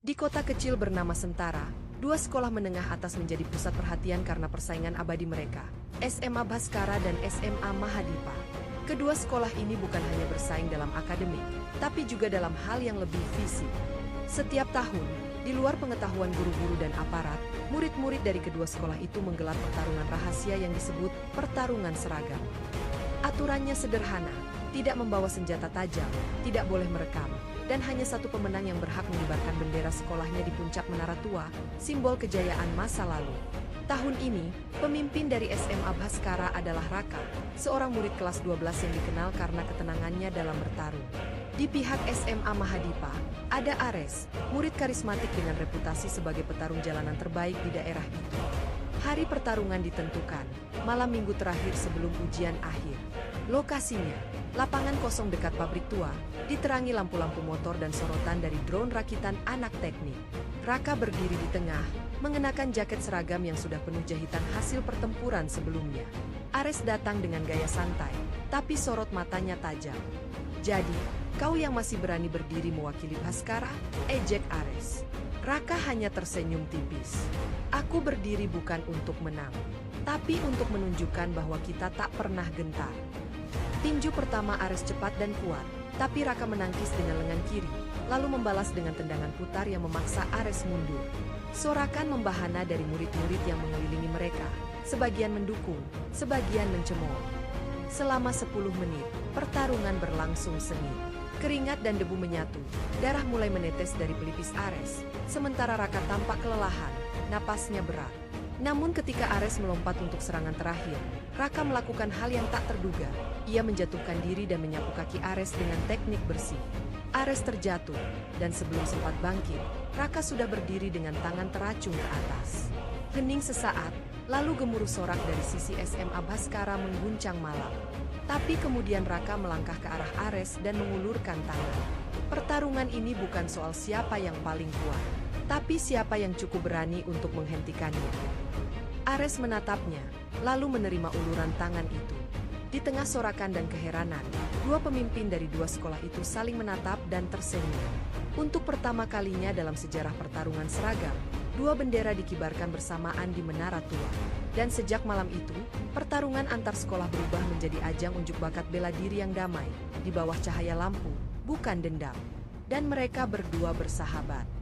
Di kota kecil bernama Sentara, dua sekolah menengah atas menjadi pusat perhatian karena persaingan abadi mereka, SMA Bhaskara dan SMA Mahadipa. Kedua sekolah ini bukan hanya bersaing dalam akademik, tapi juga dalam hal yang lebih fisik. Setiap tahun, di luar pengetahuan guru-guru dan aparat, murid-murid dari kedua sekolah itu menggelar pertarungan rahasia yang disebut pertarungan seragam. Aturannya sederhana, tidak membawa senjata tajam, tidak boleh merekam, dan hanya satu pemenang yang berhak mengibarkan bendera sekolahnya di puncak menara tua, simbol kejayaan masa lalu. Tahun ini, pemimpin dari SMA Bhaskara adalah Raka, seorang murid kelas 12 yang dikenal karena ketenangannya dalam bertarung. Di pihak SMA Mahadipa, ada Ares, murid karismatik dengan reputasi sebagai petarung jalanan terbaik di daerah itu. Hari pertarungan ditentukan, malam minggu terakhir sebelum ujian akhir. Lokasinya, lapangan kosong dekat pabrik tua, diterangi lampu-lampu motor dan sorotan dari drone rakitan anak teknik. Raka berdiri di tengah, mengenakan jaket seragam yang sudah penuh jahitan hasil pertempuran sebelumnya. Ares datang dengan gaya santai, tapi sorot matanya tajam. "Jadi, kau yang masih berani berdiri mewakili Bhaskara?" ejek Ares. Raka hanya tersenyum tipis. "Aku berdiri bukan untuk menang, tapi untuk menunjukkan bahwa kita tak pernah gentar." Tinju pertama Ares cepat dan kuat, tapi Raka menangkis dengan lengan kiri, lalu membalas dengan tendangan putar yang memaksa Ares mundur. Sorakan membahana dari murid-murid yang mengelilingi mereka, sebagian mendukung, sebagian mencemooh. Selama 10 menit, pertarungan berlangsung sengit. Keringat dan debu menyatu, darah mulai menetes dari pelipis Ares, sementara Raka tampak kelelahan, napasnya berat. Namun ketika Ares melompat untuk serangan terakhir, Raka melakukan hal yang tak terduga. Ia menjatuhkan diri dan menyapu kaki Ares dengan teknik bersih. Ares terjatuh, dan sebelum sempat bangkit, Raka sudah berdiri dengan tangan teracung ke atas. Hening sesaat, lalu gemuruh sorak dari sisi SMA Bhaskara mengguncang malam. Tapi kemudian Raka melangkah ke arah Ares dan mengulurkan tangan. Pertarungan ini bukan soal siapa yang paling kuat, tapi siapa yang cukup berani untuk menghentikannya. Ares menatapnya, lalu menerima uluran tangan itu. Di tengah sorakan dan keheranan, dua pemimpin dari dua sekolah itu saling menatap dan tersenyum. Untuk pertama kalinya dalam sejarah pertarungan seragam, dua bendera dikibarkan bersamaan di menara tua. Dan sejak malam itu, pertarungan antar sekolah berubah menjadi ajang unjuk bakat bela diri yang damai, di bawah cahaya lampu, bukan dendam. Dan mereka berdua bersahabat.